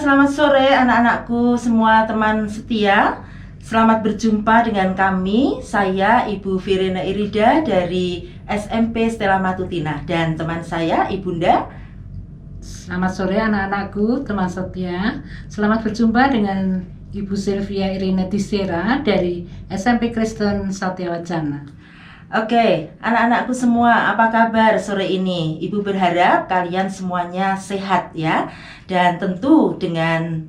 selamat sore anak-anakku semua teman setia. Selamat berjumpa dengan kami, saya Ibu Virena Irida dari SMP Stella Matutina dan teman saya Ibunda. Selamat sore anak-anakku, teman setia. Selamat berjumpa dengan Ibu Sylvia Irina Tisera dari SMP Kristen Satya Wacana. Oke, anak-anakku semua, apa kabar sore ini? Ibu berharap kalian semuanya sehat ya. Dan tentu dengan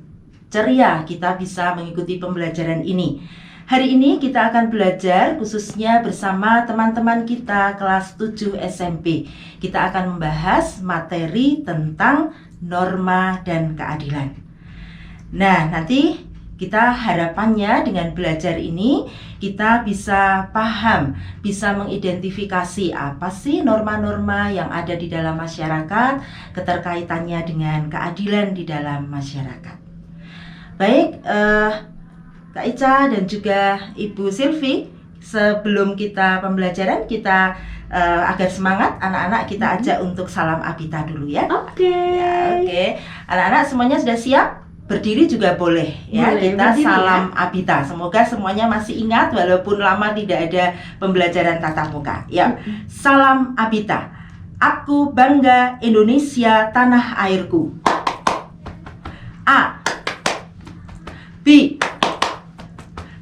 ceria kita bisa mengikuti pembelajaran ini. Hari ini kita akan belajar khususnya bersama teman-teman kita kelas 7 SMP. Kita akan membahas materi tentang norma dan keadilan. Nah, nanti kita harapannya dengan belajar ini kita bisa paham, bisa mengidentifikasi apa sih norma-norma yang ada di dalam masyarakat, keterkaitannya dengan keadilan di dalam masyarakat. Baik, Kak Ica dan juga Ibu Silvi, sebelum kita pembelajaran kita agar semangat anak-anak kita ajak untuk salam Abita dulu ya. Oke. Ya, oke. Anak-anak semuanya sudah siap? Berdiri juga boleh ya. Boleh, Kita berdiri, salam Abita. Semoga semuanya masih ingat walaupun lama tidak ada pembelajaran tatap muka. Ya. Salam Abita. Aku bangga Indonesia tanah airku. A. B.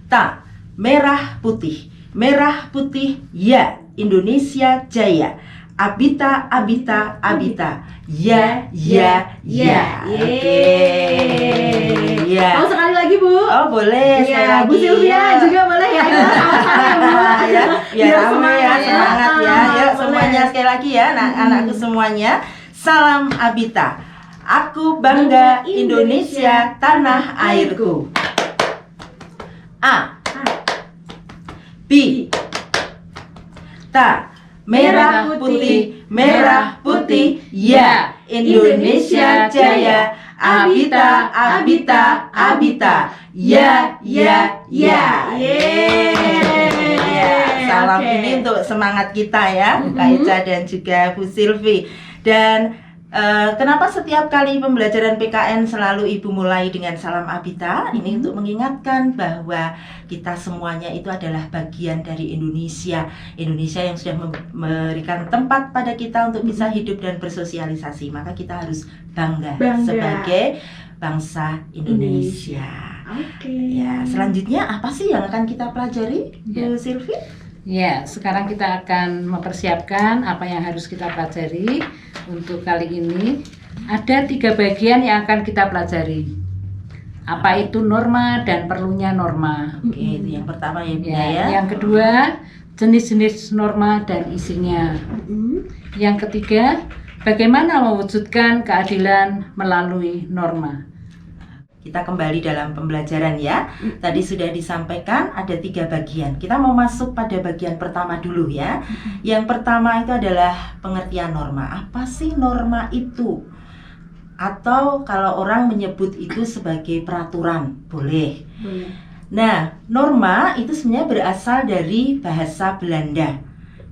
Ta. Merah putih. Merah putih ya. Indonesia jaya. Abita, Abita, Abita. Ya, ya, ya. Oke. Ya. Mau sekali lagi, Bu? Oh, boleh. Iya, sekali Bu lagi. Sylvia Ya. juga boleh ya. Sama-sama ya, Bu. Ya, biar Biar rame ya, semangat ya. semangat ya. Yuk Boleh. semuanya sekali lagi ya, anak-anakku semuanya. Salam Abita. Aku bangga Indonesia tanah airku. A. B. Ta. Merah putih, merah putih, ya. Indonesia jaya. Abita, Abita, Abita. Ya, ya, ya. Yeay. Ya, salam Oke. ini untuk semangat kita ya, Kak Ica dan juga Bu Silvi. Dan kenapa setiap kali pembelajaran PKN selalu Ibu mulai dengan salam Abita? Ini untuk mengingatkan bahwa kita semuanya itu adalah bagian dari Indonesia. Indonesia yang sudah memberikan tempat pada kita untuk bisa hidup dan bersosialisasi. Maka kita harus bangga. Sebagai bangsa Indonesia. Oke. Ya, selanjutnya apa sih yang akan kita pelajari, Bu Silvi? Ya, sekarang kita akan mempersiapkan apa yang harus kita pelajari. Untuk kali ini ada 3 bagian yang akan kita pelajari. Apa itu norma dan perlunya norma. Oke, itu yang pertama ya, Bunda Ya, ya. yang kedua, jenis-jenis norma dan isinya. Yang ketiga, bagaimana mewujudkan keadilan melalui norma. Kita kembali dalam pembelajaran ya. Tadi sudah disampaikan ada 3 bagian. Kita mau masuk pada bagian pertama dulu ya. Yang pertama itu adalah pengertian norma. Apa sih norma itu? Atau kalau orang menyebut itu sebagai peraturan, boleh. Boleh. Nah, norma itu sebenarnya berasal dari bahasa Belanda,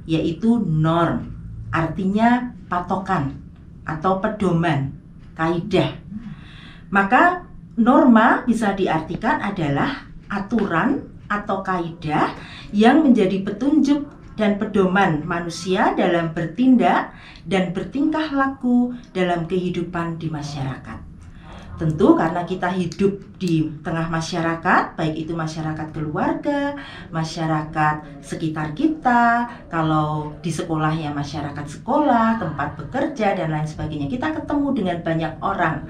yaitu norm. Artinya patokan atau pedoman, kaidah. Maka norma bisa diartikan adalah aturan atau kaidah yang menjadi petunjuk dan pedoman manusia dalam bertindak dan bertingkah laku dalam kehidupan di masyarakat. Tentu karena kita hidup di tengah masyarakat, baik itu masyarakat keluarga, masyarakat sekitar kita, kalau di sekolah ya masyarakat sekolah, tempat bekerja dan lain sebagainya. Kita ketemu dengan banyak orang.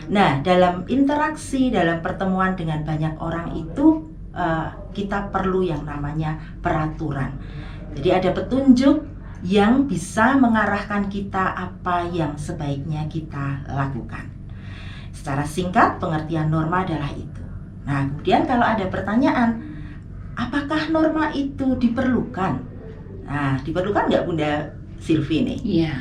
Nah, dalam interaksi, dalam pertemuan dengan banyak orang itu kita perlu yang namanya peraturan. Jadi ada petunjuk yang bisa mengarahkan kita apa yang sebaiknya kita lakukan. Secara singkat, pengertian norma adalah itu. Nah, kemudian kalau ada pertanyaan, apakah norma itu diperlukan? Nah, diperlukan nggak Bunda Silvi nih? Iya.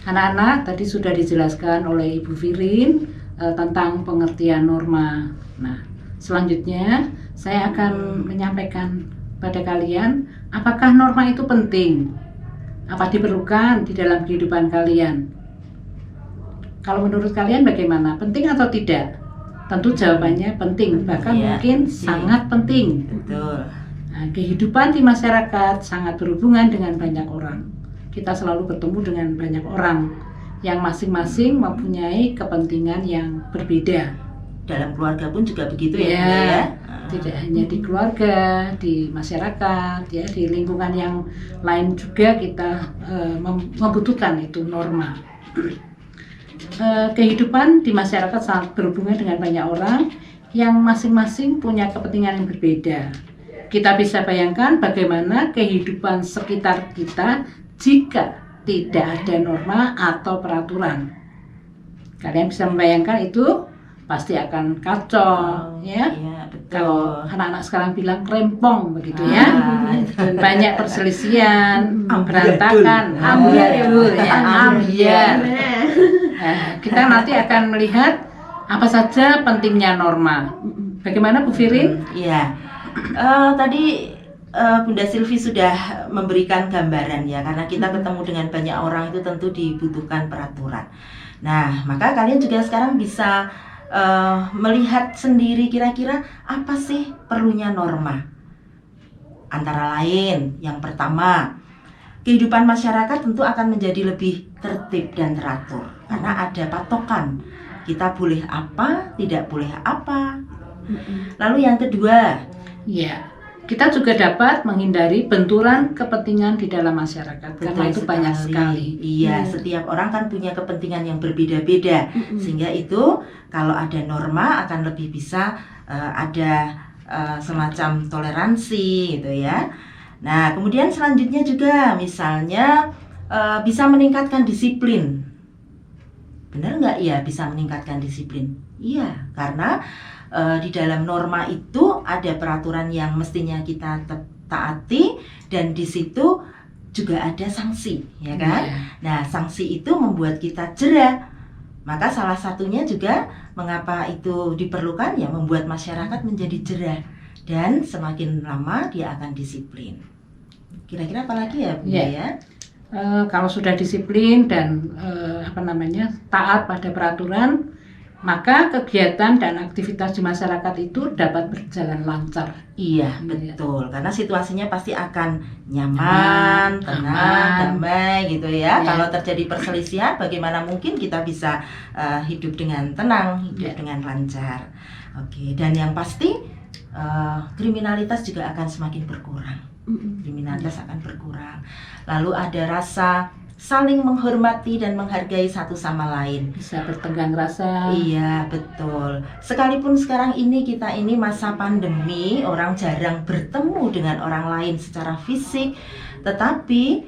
Anak-anak tadi sudah dijelaskan oleh Ibu Virin tentang pengertian norma. Nah, selanjutnya saya akan menyampaikan pada kalian apakah norma itu penting? Apa diperlukan di dalam kehidupan kalian? Kalau menurut kalian bagaimana? Penting atau tidak? Tentu jawabannya penting, bahkan Iya, mungkin penting. sangat penting. Betul. Nah, kehidupan di masyarakat sangat berhubungan dengan banyak orang. Kita selalu bertemu dengan banyak orang yang masing-masing mempunyai kepentingan yang berbeda. Dalam keluarga pun juga begitu ya, Ya, Bunda ya. tidak hanya di keluarga, di masyarakat, ya, di lingkungan yang lain juga kita membutuhkan itu norma. Kehidupan di masyarakat sangat berhubungan dengan banyak orang yang masing-masing punya kepentingan yang berbeda. Kita bisa bayangkan bagaimana kehidupan sekitar kita jika tidak ada norma atau peraturan. Kalian bisa membayangkan itu pasti akan kacau, ya. Iya, betul. Kalau anak-anak sekarang bilang krempong begitu ya, Ah, banyak perselisihan, Amburadul. berantakan, amburadul ya, ambiar. Nah. Nah, kita nanti akan melihat apa saja pentingnya norma. Bagaimana Bu Firin? Iya. Tadi Bunda Silvi sudah memberikan gambaran ya, karena kita ketemu dengan banyak orang itu tentu dibutuhkan peraturan. Nah, maka kalian juga sekarang bisa melihat sendiri kira-kira apa sih perlunya norma. Antara lain, yang pertama, kehidupan masyarakat tentu akan menjadi lebih tertib dan teratur karena ada patokan. Kita boleh apa, tidak boleh apa. Lalu yang kedua, Ya, kita juga dapat menghindari benturan kepentingan di dalam masyarakat karena betul itu banyak sekali. Iya, setiap orang kan punya kepentingan yang berbeda-beda. Sehingga itu kalau ada norma akan lebih bisa ada semacam toleransi gitu ya. Nah, kemudian selanjutnya juga misalnya bisa meningkatkan disiplin. Benar nggak? Iya, bisa meningkatkan disiplin. Iya, karena di dalam norma itu ada peraturan yang mestinya kita taati dan di situ juga ada sanksi, ya kan? Iya. Nah, sanksi itu membuat kita jera. Maka salah satunya juga mengapa itu diperlukan ya membuat masyarakat menjadi jera dan semakin lama dia akan disiplin. Kira-kira apa lagi ya, Bunda Iya. ya? Kalau sudah disiplin dan taat pada peraturan, maka kegiatan dan aktivitas di masyarakat itu dapat berjalan lancar. Iya, Iya. betul. Karena situasinya pasti akan nyaman, Nyaman, tenang, aman. damai gitu ya. Iya. Kalau terjadi perselisihan, bagaimana mungkin kita bisa hidup dengan tenang, hidup Iya. dengan lancar. Oke, dan yang pasti kriminalitas juga akan semakin berkurang. Kriminalitas akan berkurang. Lalu ada rasa saling menghormati dan menghargai satu sama lain. Bisa bertenggang rasa. Iya, betul. Sekalipun sekarang ini kita ini masa pandemi, orang jarang bertemu dengan orang lain secara fisik, tetapi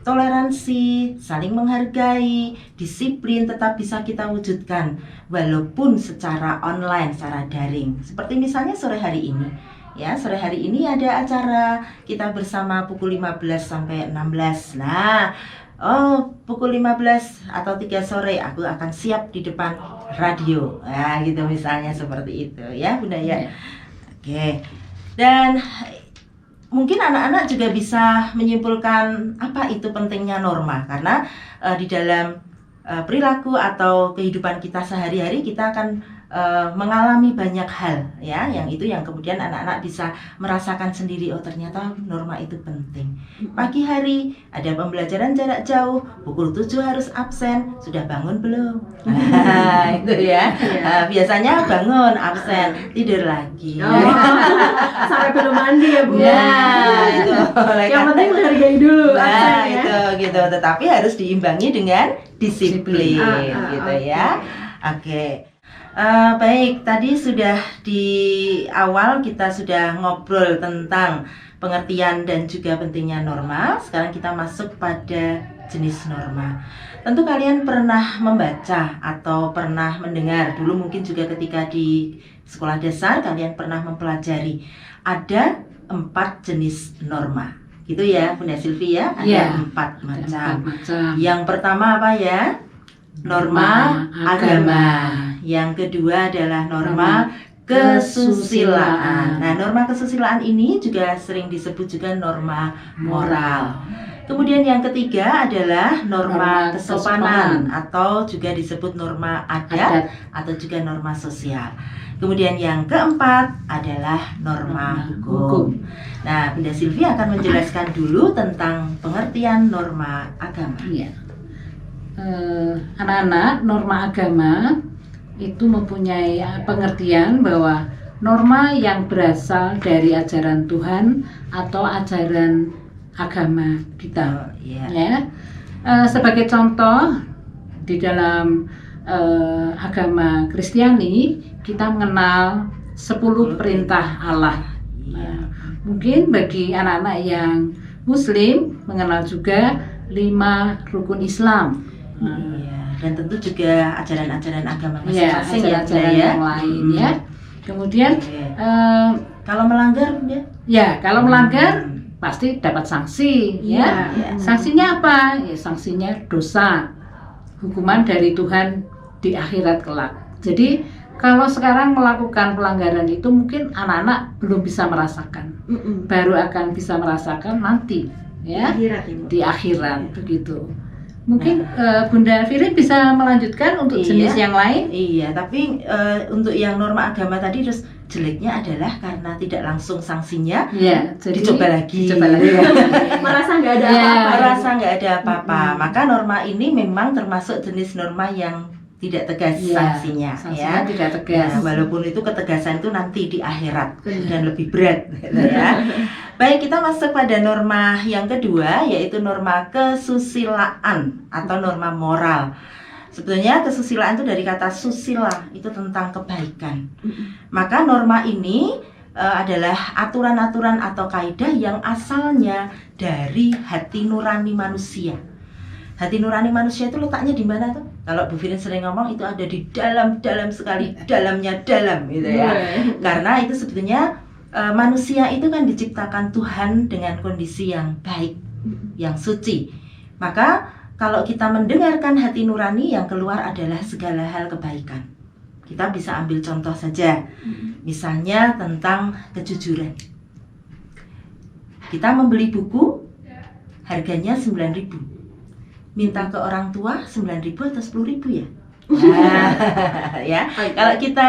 toleransi, saling menghargai, disiplin tetap bisa kita wujudkan walaupun secara online, secara daring. Seperti misalnya sore hari ini. Ya, sore hari ini ada acara kita bersama pukul 15 sampai 16. Nah, pukul 15 atau 3 sore aku akan siap di depan radio. Nah, gitu misalnya seperti itu ya, Bunda ya. Iya. Oke. Dan mungkin anak-anak juga bisa menyimpulkan apa itu pentingnya norma karena di dalam perilaku atau kehidupan kita sehari-hari kita akan mengalami banyak hal ya, yang itu yang kemudian anak-anak bisa merasakan sendiri, oh ternyata norma itu penting. Pagi hari ada pembelajaran jarak jauh, pukul 7 harus absen, sudah bangun belum? Nah, itu ya. Biasanya bangun, absen, tidur lagi. Sampai belum mandi ya, Bu. Ya, itu. Yang penting menghargai dulu Nah, absen, ya. itu gitu. Tetapi harus diimbangi dengan disiplin, gitu ya. Oke. Baik, tadi sudah di awal kita sudah ngobrol tentang pengertian dan juga pentingnya norma. Sekarang kita masuk pada jenis norma. Tentu kalian pernah membaca atau pernah mendengar, dulu mungkin juga ketika di sekolah dasar kalian pernah mempelajari ada 4 jenis norma. Gitu ya, Bunda Silvi ya, ada Iya. 4 Ada macam. 4 macam. Yang pertama apa ya? Norma agama. Yang kedua adalah norma kesusilaan. Nah, norma kesusilaan ini juga sering disebut juga norma moral. Kemudian yang ketiga adalah norma Norma kesopanan kesopanan. atau juga disebut norma Adat. adat atau juga norma sosial. Kemudian yang keempat adalah norma hukum. Nah, Bunda Silvi akan menjelaskan dulu tentang pengertian norma agama. Iya. Anak-anak, norma agama itu mempunyai pengertian bahwa norma yang berasal dari ajaran Tuhan atau ajaran agama kita. Iya. Ya. Sebagai contoh di dalam agama Kristiani kita mengenal 10 perintah Allah. Iya. Mungkin bagi anak-anak yang Muslim mengenal juga 5 rukun Islam. Iya. Dan tentu juga ajaran-ajaran agama Ya, masing-masing ya, Bunda ajaran-ajaran ya. yang lain ya. Kemudian Oke. eh, Kalau melanggar, Bunda? ya kalau melanggar pasti dapat sanksi ya. Iya. Sanksinya apa? Ya, sanksinya dosa. Hukuman dari Tuhan di akhirat kelak. Jadi kalau sekarang melakukan pelanggaran itu mungkin anak-anak belum bisa merasakan. Baru akan bisa merasakan nanti ya Akhirat ya, Bu. di akhirat begitu. Mungkin Bunda Firin bisa melanjutkan untuk jenis Iya. yang lain. Iya, tapi untuk yang norma agama tadi terus jeleknya adalah karena tidak langsung sanksinya, Ya, jadi dicoba lagi. dicoba lagi. Merasa nggak ada Ya, apa-apa. Merasa nggak ada apa-apa. Maka norma ini memang termasuk jenis norma yang tidak tegas Ya, sanksinya, sanksinya ya. tidak tegas. Ya, walaupun itu ketegasan itu nanti di akhirat Benar. dan lebih berat, gitu ya. Baik, kita masuk pada norma yang kedua, yaitu norma kesusilaan atau norma moral. Sebetulnya kesusilaan itu dari kata susila, itu tentang kebaikan. Maka norma ini adalah aturan-aturan atau kaidah yang asalnya dari hati nurani manusia. Hati nurani manusia itu letaknya di mana tuh? Kalau Bu Firin sering ngomong itu ada di dalam sekali, dalamnya dalam gitu ya. Karena itu sebetulnya manusia itu kan diciptakan Tuhan dengan kondisi yang baik, yang suci. Maka kalau kita mendengarkan hati nurani, yang keluar adalah segala hal kebaikan. Kita bisa ambil contoh saja, misalnya tentang kejujuran. Kita membeli buku, harganya 9.000. Minta ke orang tua 9.000 atau 10.000 ya? Nah, ya. Kalau kita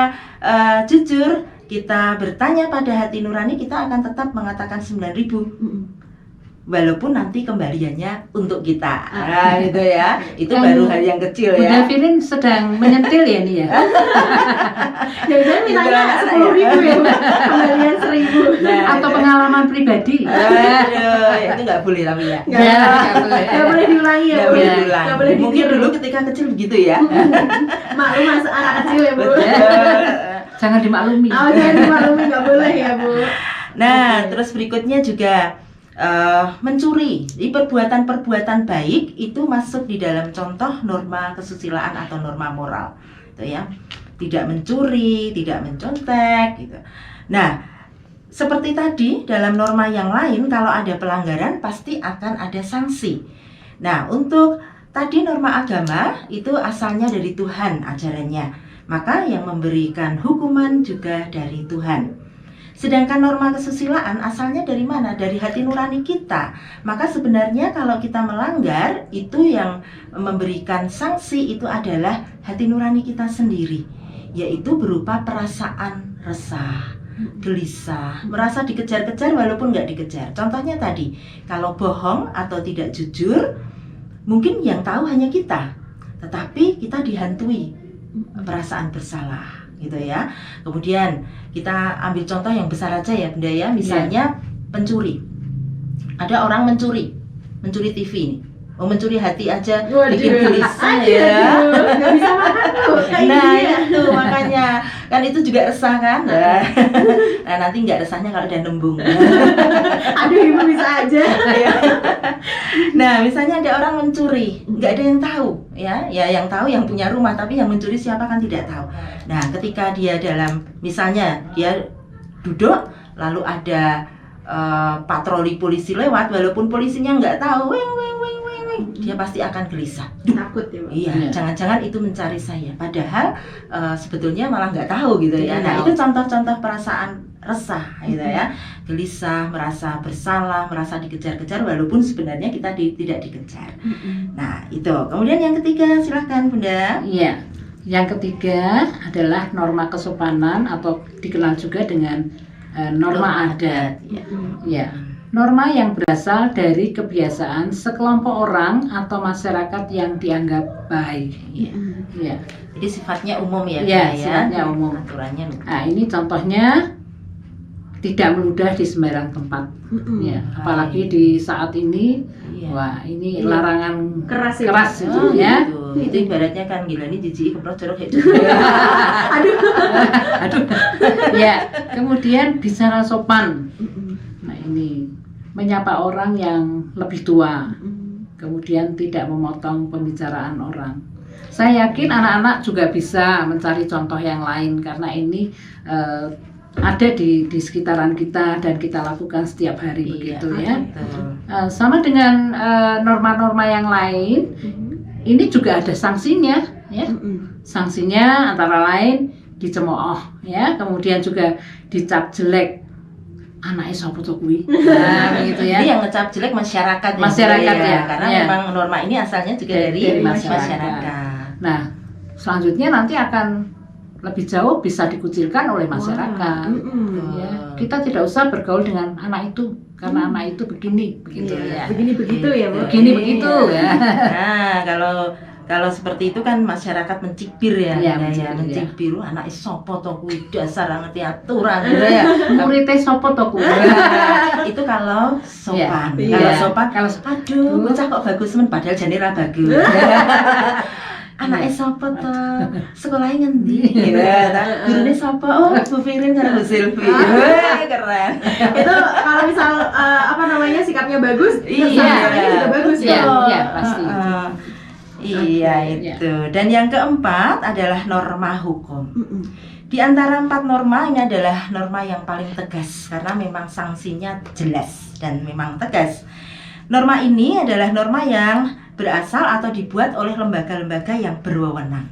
jujur, kita bertanya pada hati nurani, kita akan tetap mengatakan 9.000. Walaupun nanti kembaliannya untuk kita, gitu ya. Itu Kan baru hal yang kecil Bunda ya. Firin sedang menyentil ya nih ya. Jangan mintanya 10.000 ya, Bu. Kembalian 1.000. Nah, Atau pengalaman pribadi. Aduh, itu nggak boleh tapi ya. Nggak boleh. Nggak boleh diulangi ya, Nggak Bu. boleh diulang. Nggak boleh Mungkin ditiru. dulu ketika kecil begitu ya. Maklum masa anak kecil ya, Bu. Betul. Jangan dimaklumi. Oh, jangan dimaklumi, nggak boleh ya, Bu. Nah, terus berikutnya juga mencuri. Di perbuatan-perbuatan baik itu masuk di dalam contoh norma kesusilaan atau norma moral, gitu ya. Tidak mencuri, tidak mencontek, gitu. Nah, seperti tadi dalam norma yang lain, kalau ada pelanggaran pasti akan ada sanksi. Nah, untuk tadi norma agama itu asalnya dari Tuhan ajarannya, maka yang memberikan hukuman juga dari Tuhan. Sedangkan norma kesusilaan asalnya dari mana? Dari hati nurani kita. Maka sebenarnya kalau kita melanggar, itu yang memberikan sanksi itu adalah hati nurani kita sendiri, yaitu berupa perasaan resah, gelisah, merasa dikejar-kejar walaupun nggak dikejar. Contohnya tadi, kalau bohong atau tidak jujur, mungkin yang tahu hanya kita, tetapi kita dihantui perasaan bersalah, gitu ya. Kemudian kita ambil contoh yang besar aja ya, Bunda ya. Misalnya pencuri. Ada orang mencuri TV nih. Oh, mencuri hati aja bikin gelisah ya. Nggak bisa makan tuh. Kayak Nah, gini ya. itu makanya kan itu juga resah kan. Nah, nanti nggak resahnya kalau udah nembung. Aduh, Ibu bisa aja. Nah, misalnya ada orang mencuri, nggak ada yang tahu, ya yang tahu yang punya rumah, tapi yang mencuri siapa kan tidak tahu. Nah, ketika dia dalam, misalnya dia duduk, lalu ada patroli polisi lewat, walaupun polisinya nggak tahu, weng, dia pasti akan gelisah. Takut ya, Bu. Iya, Iya. jangan-jangan itu mencari saya. Padahal sebetulnya malah nggak tahu gitu ya. Tidak Nah, tahu. itu contoh-contoh perasaan resah gitu ya, gelisah, merasa bersalah, merasa dikejar-kejar walaupun sebenarnya kita tidak dikejar. Nah, itu. Kemudian yang ketiga, silahkan Bunda. Iya. Yang ketiga adalah norma kesopanan atau dikenal juga dengan norma adat. Ya. Ya. Norma yang berasal dari kebiasaan sekelompok orang atau masyarakat yang dianggap baik. Iya. Ya. Jadi sifatnya umum ya, Iya, Bunda, ya. sifatnya umum. Aturannya Nah, ini contohnya tidak meludah di sembarang tempat. Ya, apalagi di saat ini, Iya. wah ini Iya. larangan Keras ya. keras itu Oh, ya. gitu. Itu ibaratnya kan gila nih jijik keprot jorok kayak Aduh. Ya, kemudian bicara sopan. Nah, ini menyapa orang yang lebih tua. Kemudian tidak memotong pembicaraan orang. Saya yakin anak-anak juga bisa mencari contoh yang lain karena ini ada di sekitaran kita dan kita lakukan setiap hari begitu ya. Betul. Sama dengan norma-norma yang lain, ini juga ada sanksinya ya. Sanksinya antara lain dicemooh ya, kemudian juga dicap jelek. Anaknya sapa to kuwi. Nah, begitu ya. Jadi yang ngecap jelek masyarakat ya, Masyarakat Bunda, ya, karena ya. memang norma ini asalnya juga Dari dari masyarakat. masyarakat. Nah, selanjutnya nanti akan lebih jauh bisa dikucilkan oleh masyarakat. Ya, kita tidak usah bergaul dengan anak itu karena anak itu begini, begitu ya. Begini begitu ya, Bu. Begini begitu ya. Nah, kalau seperti itu kan masyarakat mencibir ya, Iya, Bunda, mencibir, mencibir. Anak sopo to kuwi dasar ngerti aturan gitu ya. Muridnya sopo to kuwi. Itu kalau sopan. Iya. Kalau sopan, Kalau aduh, bocah kok bagus men padahal jane ra bagus. Anaknya sopo to? Sekolahnya ngendi? Gitu. Gurune sopo? Oh, Bu Firin karo Bu Silvi. Wah, keren. Itu kalau misal sikapnya bagus, Iya. kesannya juga bagus ya. Iya, pasti. Iya, Iya. itu. Dan yang keempat adalah norma hukum. Di antara 4 norma ini adalah norma yang paling tegas karena memang sanksinya jelas dan memang tegas. Norma ini adalah norma yang berasal atau dibuat oleh lembaga-lembaga yang berwenang.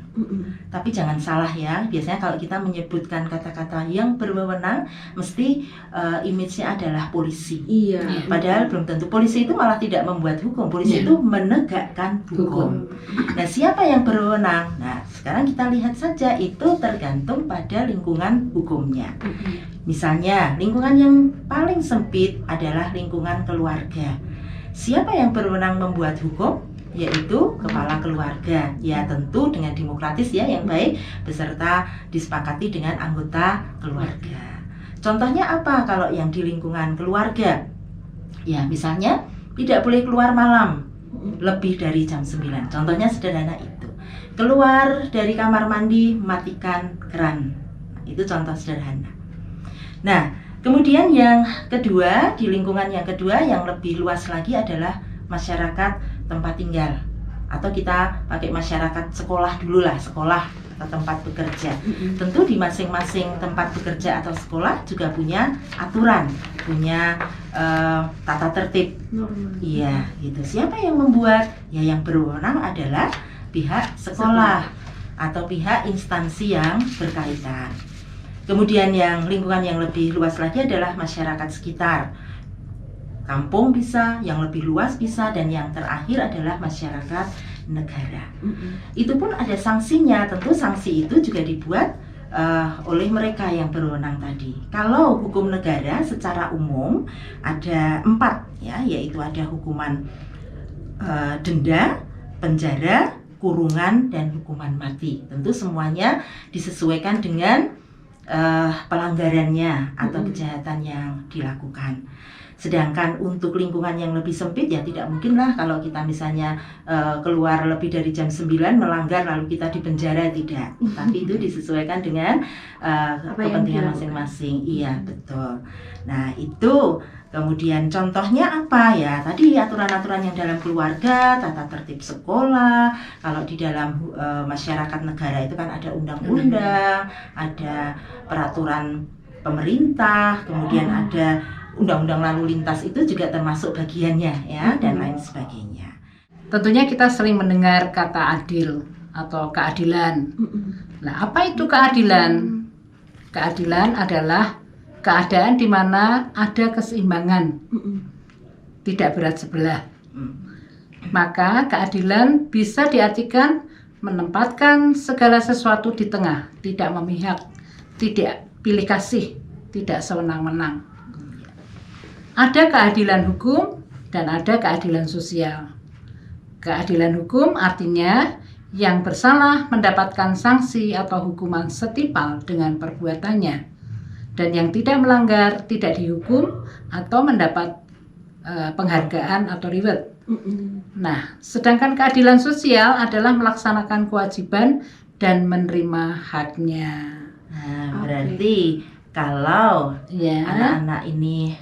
Tapi jangan salah ya, biasanya kalau kita menyebutkan kata-kata yang berwenang, mesti image-nya adalah polisi. Iya. Padahal belum tentu. Polisi itu malah tidak membuat hukum, polisi itu menegakkan hukum. Nah, siapa yang berwenang? Nah, sekarang kita lihat saja, itu tergantung pada lingkungan hukumnya. Misalnya, lingkungan yang paling sempit adalah lingkungan keluarga. Siapa yang berwenang membuat hukum? Yaitu kepala keluarga. Ya, tentu dengan demokratis ya, yang baik, beserta disepakati dengan anggota keluarga. Contohnya apa kalau yang di lingkungan keluarga? Ya, misalnya tidak boleh keluar malam lebih dari jam 9. Contohnya sederhana itu. Keluar dari kamar mandi, matikan keran. Itu contoh sederhana. Nah, kemudian yang kedua, di lingkungan yang kedua yang lebih luas lagi adalah masyarakat tempat tinggal, atau kita pakai masyarakat sekolah dulu lah, sekolah atau tempat bekerja. Tentu di masing-masing tempat bekerja atau sekolah juga punya aturan, punya tata tertib. Iya, gitu. Siapa yang membuat? Ya, yang berwenang adalah pihak sekolah atau pihak instansi yang berkaitan. Kemudian yang lingkungan yang lebih luas lagi adalah masyarakat sekitar. Kampung bisa, yang lebih luas bisa, dan yang terakhir adalah masyarakat negara. Itu pun ada sanksinya. Tentu sanksi itu juga dibuat oleh mereka yang berwenang tadi. Kalau hukum negara secara umum ada 4 ya, yaitu ada hukuman denda, penjara, kurungan, dan hukuman mati. Tentu semuanya disesuaikan dengan pelanggarannya atau kejahatan yang dilakukan. Sedangkan untuk lingkungan yang lebih sempit ya tidak mungkin lah kalau kita misalnya keluar lebih dari jam 9 melanggar lalu kita dipenjara, tidak. Tapi itu disesuaikan dengan kepentingan masing-masing. Iya, betul. Nah, itu kemudian contohnya apa ya? Tadi aturan-aturan yang dalam keluarga, tata tertib sekolah. Kalau di dalam masyarakat negara itu kan ada undang-undang, ada peraturan pemerintah, kemudian ada undang-undang lalu lintas, itu juga termasuk bagiannya ya, dan lain sebagainya. Tentunya kita sering mendengar kata adil atau keadilan. Nah, apa itu keadilan? Keadilan adalah keadaan di mana ada keseimbangan, tidak berat sebelah. Maka keadilan bisa diartikan menempatkan segala sesuatu di tengah, tidak memihak, tidak pilih kasih, tidak sewenang-wenang. Ada keadilan hukum dan ada keadilan sosial. Keadilan hukum artinya yang bersalah mendapatkan sanksi atau hukuman setimpal dengan perbuatannya, dan yang tidak melanggar tidak dihukum atau mendapat penghargaan atau reward. Nah, sedangkan keadilan sosial adalah melaksanakan kewajiban dan menerima haknya. Nah, berarti kalau Ya. anak-anak ini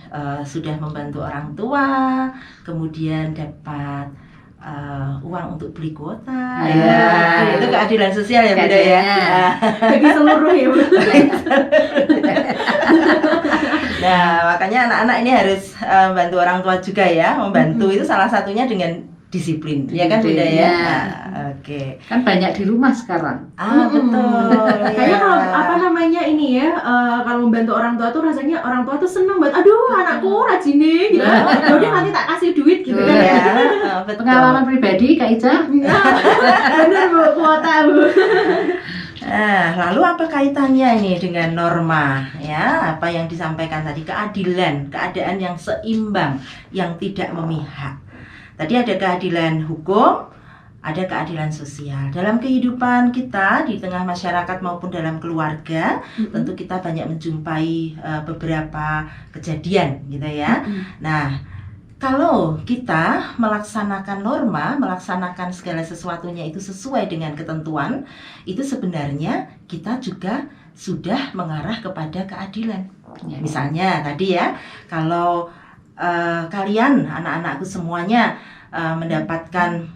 sudah membantu orang tua, kemudian dapat uang untuk beli kuota, Ya. itu keadilan sosial ya Bunda ya. Keadilan. Bagi seluruh ya Bu. Nah, makanya anak-anak ini harus bantu orang tua juga ya. Membantu itu salah satunya dengan disiplin, ya kan Bunda ya? Iya. Nah, oke. Kan banyak di rumah sekarang. Betul. Kayaknya ya. kalau apa namanya ini ya, kalau membantu orang tua tuh rasanya orang tua tuh seneng banget. Aduh, anakku rajin nih gitu. Udah nanti tak kasih duit gitu kan. Ya, betul. Pengalaman pribadi Kak Ica? Nah, bener Bu, kuota Bu. Nah, lalu apa kaitannya ini dengan norma? Ya, apa yang disampaikan tadi, keadilan, keadaan yang seimbang, yang tidak memihak. Tadi ada keadilan hukum, ada keadilan sosial. Dalam kehidupan kita di tengah masyarakat maupun dalam keluarga, tentu kita banyak menjumpai beberapa kejadian gitu ya. Nah, kalau kita melaksanakan norma, melaksanakan segala sesuatunya itu sesuai dengan ketentuan, itu sebenarnya kita juga sudah mengarah kepada keadilan. Ya. Misalnya tadi ya, kalau kalian anak-anakku semuanya mendapatkan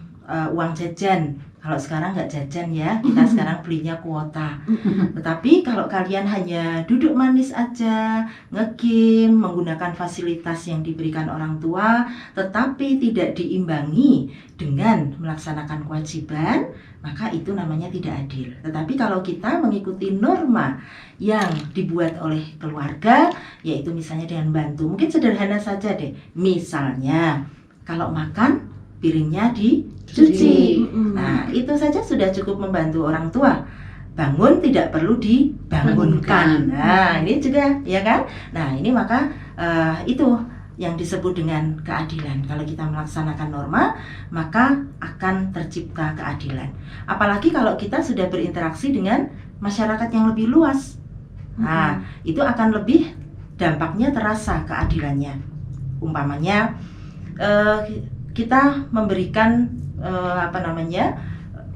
uang jajan. Kalau sekarang nggak jajan ya, kita sekarang belinya kuota. Tetapi kalau kalian hanya duduk manis aja, nge-game, menggunakan fasilitas yang diberikan orang tua, tetapi tidak diimbangi dengan melaksanakan kewajiban, maka itu namanya tidak adil. Tetapi kalau kita mengikuti norma yang dibuat oleh keluarga, yaitu misalnya dengan bantu, mungkin sederhana saja deh. Misalnya, kalau makan, piringnya dicuci. Nah, itu saja sudah cukup membantu orang tua. Bangun tidak perlu dibangunkan. Nah, ini juga, ya kan? Nah, ini maka itu yang disebut dengan keadilan. Kalau kita melaksanakan norma, maka akan tercipta keadilan. Apalagi kalau kita sudah berinteraksi dengan masyarakat yang lebih luas. Nah, itu akan lebih dampaknya terasa keadilannya. Umpamanya, kita memberikan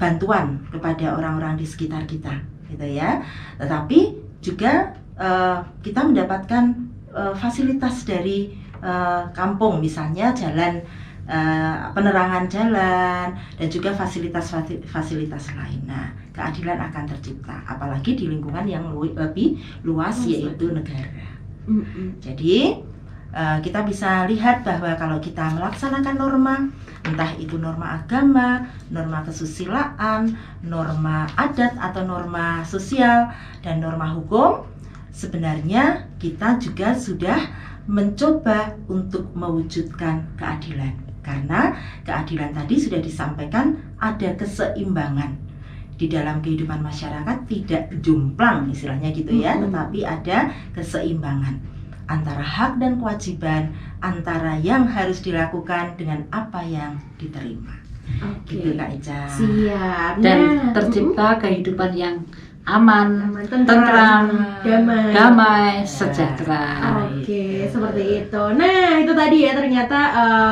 bantuan kepada orang-orang di sekitar kita, gitu ya. Tetapi juga kita mendapatkan fasilitas dari kampung, misalnya jalan, penerangan jalan, dan juga fasilitas lain. Nah, keadilan akan tercipta, apalagi di lingkungan yang lebih luas, yaitu negara. Jadi kita bisa lihat bahwa kalau kita melaksanakan norma, entah itu norma agama, norma kesusilaan, norma adat atau norma sosial, dan norma hukum, sebenarnya kita juga sudah mencoba untuk mewujudkan keadilan. Karena keadilan tadi sudah disampaikan ada keseimbangan. Di dalam kehidupan masyarakat tidak jomplang istilahnya gitu ya, tetapi ada keseimbangan antara hak dan kewajiban, antara yang harus dilakukan dengan apa yang diterima. Gitu Kak Ica. Siap. Dan tercipta kehidupan yang aman, tentram, damai, sejahtera. Oke, seperti itu. Nah, itu tadi ya ternyata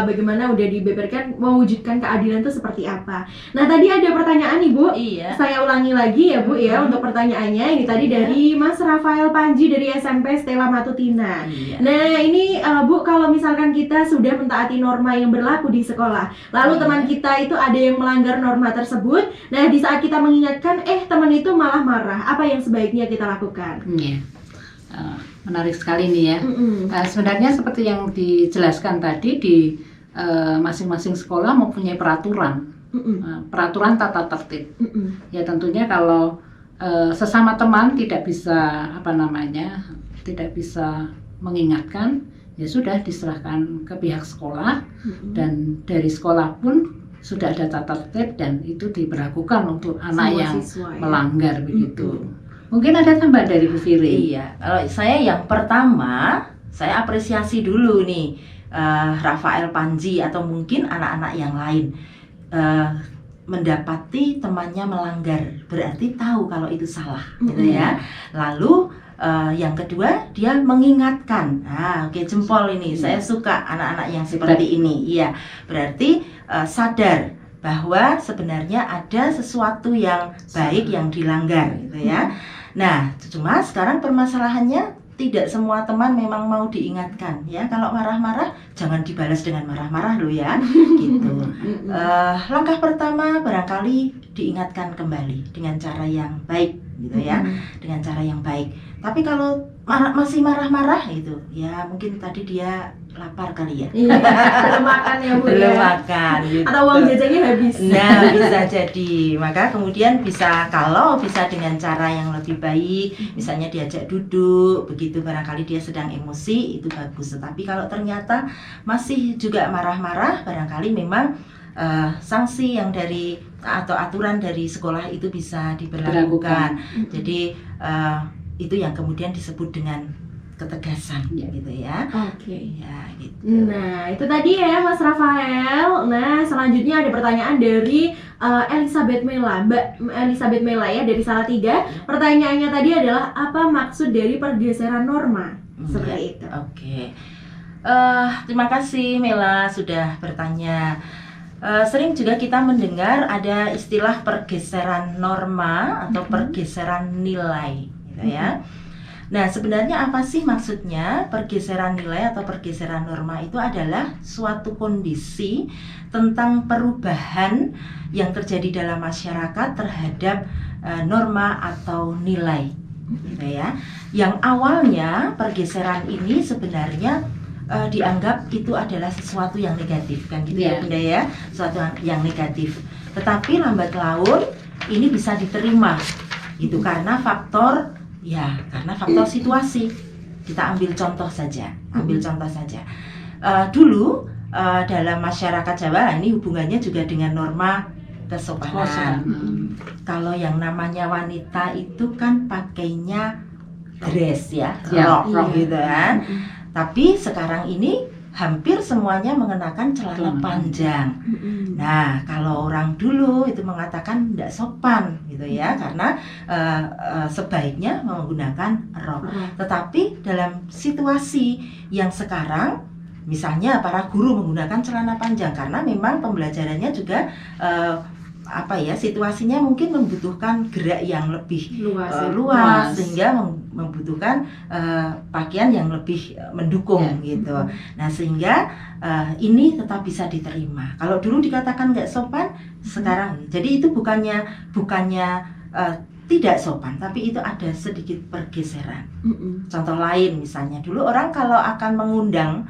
bagaimana udah dibeberkan mewujudkan keadilan itu seperti apa. Nah, tadi ada pertanyaan nih Bu. Iya. Saya ulangi lagi ya Bu ya untuk pertanyaannya. Ini tadi dari Mas Rafael Panji dari SMP Stella Matutina. Iya. Nah, ini Bu, kalau misalkan kita sudah mentaati norma yang berlaku di sekolah, lalu teman kita itu ada yang melanggar norma tersebut. Nah, di saat kita mengingatkan, teman itu malah marah. Apa yang sebaiknya kita lakukan? Iya. Menarik sekali nih ya. Sebenarnya seperti yang dijelaskan tadi, di masing-masing sekolah mempunyai peraturan, peraturan tata tertib. Ya tentunya kalau sesama teman tidak bisa tidak bisa mengingatkan, ya sudah diserahkan ke pihak sekolah, dan dari sekolah pun sudah ada tata tertib dan itu diberlakukan untuk anak Semua yang siswa, ya. melanggar begitu. Mungkin ada tambahan dari Bu Firi? Iya, kalau saya yang pertama, saya apresiasi dulu nih Rafael Panji atau mungkin anak-anak yang lain mendapati temannya melanggar, berarti tahu kalau itu salah, gitu ya. Lalu yang kedua dia mengingatkan. Oke, jempol ini. Saya suka anak-anak yang seperti ini. Iya, berarti sadar bahwa sebenarnya ada sesuatu yang baik yang dilanggar, gitu ya. Nah, cuma sekarang permasalahannya tidak semua teman memang mau diingatkan ya. Kalau marah-marah jangan dibalas dengan marah-marah loh ya, gitu. Langkah pertama barangkali diingatkan kembali dengan cara yang baik, gitu ya, dengan cara yang baik. Tapi kalau masih marah-marah itu, ya mungkin tadi dia lapar kali ya. Iya, belum makan ya Bu Belum ya. makan gitu. Atau uang jajannya habis. Nah, bisa jadi. Maka kemudian kalau bisa dengan cara yang lebih baik, misalnya diajak duduk, begitu barangkali dia sedang emosi, itu bagus. Tetapi kalau ternyata masih juga marah-marah, barangkali memang sanksi yang dari atau aturan dari sekolah itu bisa diberlakukan. Jadi itu yang kemudian disebut dengan ketegasan, gitu ya. Oke. Ya, gitu. Nah, itu tadi ya Mas Rafael. Nah, selanjutnya ada pertanyaan dari Elizabeth Mela, Mbak Elizabeth Mela ya, dari Salatiga. Pertanyaannya tadi adalah apa maksud dari pergeseran norma? Seperti itu. Oke. Terima kasih Mela sudah bertanya. Sering juga kita mendengar ada istilah pergeseran norma atau pergeseran nilai, gitu ya. Nah, sebenarnya apa sih maksudnya pergeseran nilai atau pergeseran norma? Itu adalah suatu kondisi tentang perubahan yang terjadi dalam masyarakat terhadap norma atau nilai, gitu ya. Yang awalnya pergeseran ini sebenarnya dianggap itu adalah sesuatu yang negatif, kan gitu ya Bunda ya, sesuatu yang negatif. Tetapi lambat laun ini bisa diterima, gitu, karena faktor situasi. Kita ambil contoh saja, dulu dalam masyarakat Jawa, ini hubungannya juga dengan norma kesopanan. Kalau yang namanya wanita itu kan pakainya dress ya, rok gitu kan. Tapi sekarang ini hampir semuanya mengenakan celana panjang. Nah, kalau orang dulu itu mengatakan tidak sopan, gitu ya, karena sebaiknya menggunakan rok. Tetapi dalam situasi yang sekarang, misalnya para guru menggunakan celana panjang karena memang pembelajarannya juga situasinya mungkin membutuhkan gerak yang lebih luas sehingga membutuhkan pakaian yang lebih mendukung, gitu. Nah, sehingga ini tetap bisa diterima. Kalau dulu dikatakan nggak sopan, sekarang jadi itu bukannya tidak sopan, tapi itu ada sedikit pergeseran. Contoh lain misalnya, dulu orang kalau akan mengundang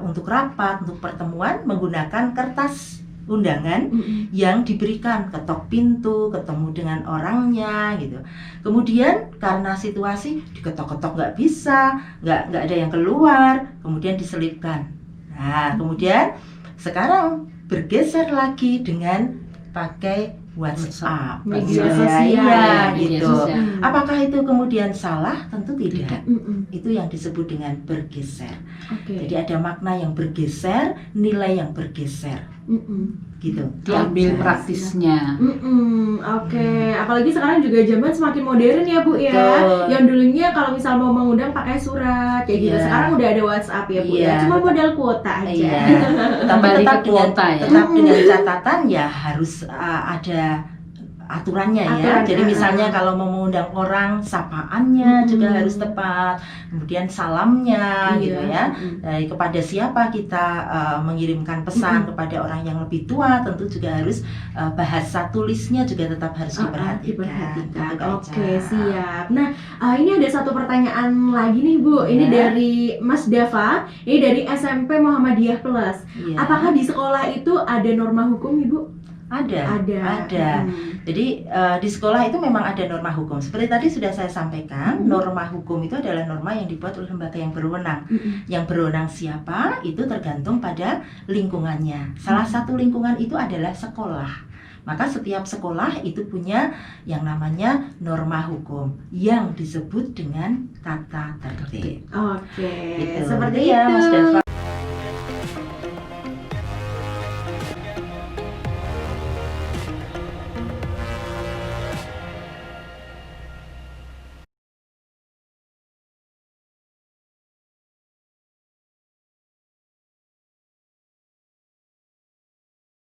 untuk rapat, untuk pertemuan, menggunakan kertas undangan yang diberikan, ketok pintu, ketemu dengan orangnya, gitu. Kemudian karena situasi diketok-ketok nggak bisa, nggak ada yang keluar, kemudian diselipkan. Nah, kemudian sekarang bergeser lagi dengan pakai WhatsApp, media sosial, gitu. Apakah itu kemudian salah? Tentu tidak. Itu yang disebut dengan bergeser. Jadi ada makna yang bergeser, nilai yang bergeser, gitu. Diambil praktisnya. Apalagi sekarang juga zaman semakin modern ya Bu ya. Yang dulunya kalau misal mau mengundang pakai surat kayak gitu. Sekarang udah ada WhatsApp ya Bu ya. Cuma modal kuota aja. Tetap dengan catatan ya harus ada aturannya ya. Jadi misalnya kalau mau mengundang orang, sapaannya juga harus tepat, kemudian salamnya, gitu ya. Kepada siapa kita mengirimkan pesan, kepada orang yang lebih tua, tentu juga harus bahasa tulisnya juga tetap harus diperhatikan. Oke, siap. Nah, ini ada satu pertanyaan lagi nih Bu. Ini dari Mas Dava. Ini dari SMP Muhammadiyah Plus. Apakah di sekolah itu ada norma hukum Ibu? Ada. Hmm. Jadi di sekolah itu memang ada norma hukum. Seperti tadi sudah saya sampaikan, norma hukum itu adalah norma yang dibuat oleh lembaga yang berwenang. Yang berwenang siapa itu tergantung pada lingkungannya. Salah satu lingkungan itu adalah sekolah. Maka setiap sekolah itu punya yang namanya norma hukum yang disebut dengan tata tertib. Oke, Gitu. seperti Iya, itu. Mas Dava.